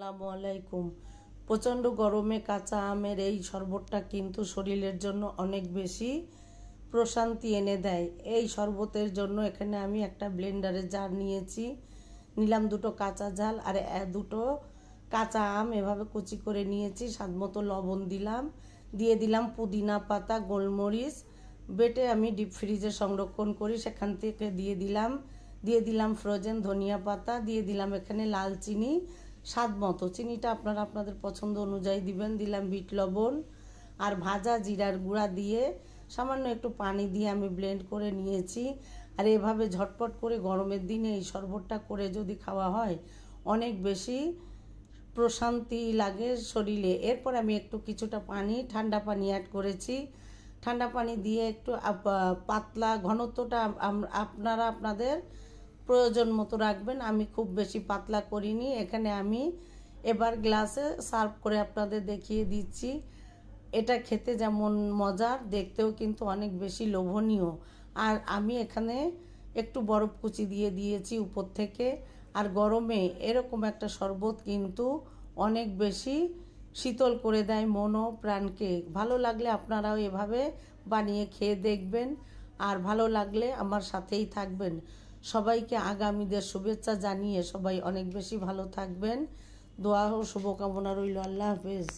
আসসালামু আলাইকুম। প্রচণ্ড গরমে কাঁচা আমের এই শরবতটা কিন্তু শরীরের জন্য অনেক বেশি প্রশান্তি এনে দেয়। এই শরবতের জন্য এখানে আমি একটা ব্লেন্ডারের জার নিয়েছি, নিলাম দুটো কাঁচা ঝাল আর দুটো কাঁচা আম এভাবে কুচি করে নিয়েছি, স্বাদ মতো লবণ দিলাম, দিয়ে দিলাম পুদিনা পাতা, গোলমরিচ বেটে আমি ডিপ ফ্রিজে সংরক্ষণ করি, সেখান থেকে দিয়ে দিলাম ফ্রোজেন ধনিয়া পাতা, দিয়ে দিলাম এখানে লাল চিনি স্বাদ মতো, চিনিটা আপনারা আপনাদের পছন্দ অনুযায়ী দিবেন, দিলাম বিট লবণ আর ভাজা জিরার গুঁড়া দিয়ে সামান্য একটু পানি দিয়ে আমি ব্লেন্ড করে নিয়েছি। আর এভাবে ঝটপট করে গরমের দিনে এই শরবতটা করে যদি খাওয়া হয় অনেক বেশি প্রশান্তি লাগে শরীরে। এরপর আমি একটু কিছুটা ঠান্ডা পানি অ্যাড করেছি, ঠান্ডা পানি দিয়ে একটু পাতলা ঘনত্বটা আপনারা আপনাদের প্রয়োজন মতো রাখবেন। আমি খুব বেশি পাতলা করিনি। এখানে আমি এবার গ্লাসে সার্ভ করে আপনাদের দেখিয়ে দিচ্ছি। এটা খেতে যেমন মজার, দেখতেও কিন্তু অনেক বেশি লোভনীয়। আর আমি এখানে একটু বরফ কুচি দিয়ে দিয়েছি উপর থেকে। আর গরমে এরকম একটা শরবত কিন্তু অনেক বেশি শীতল করে দেয় মন ও প্রাণকে। ভালো লাগলে আপনারাও এভাবে বানিয়ে খেয়ে দেখবেন, আর ভালো লাগলে আমার সাথেই থাকবেন। সবাইকে আগামীদের শুভেচ্ছা জানিয়ে সবাই অনেক বেশি ভালো থাকবেন। দোয়া ও শুভকামনা রইল। আল্লাহ হাফেজ।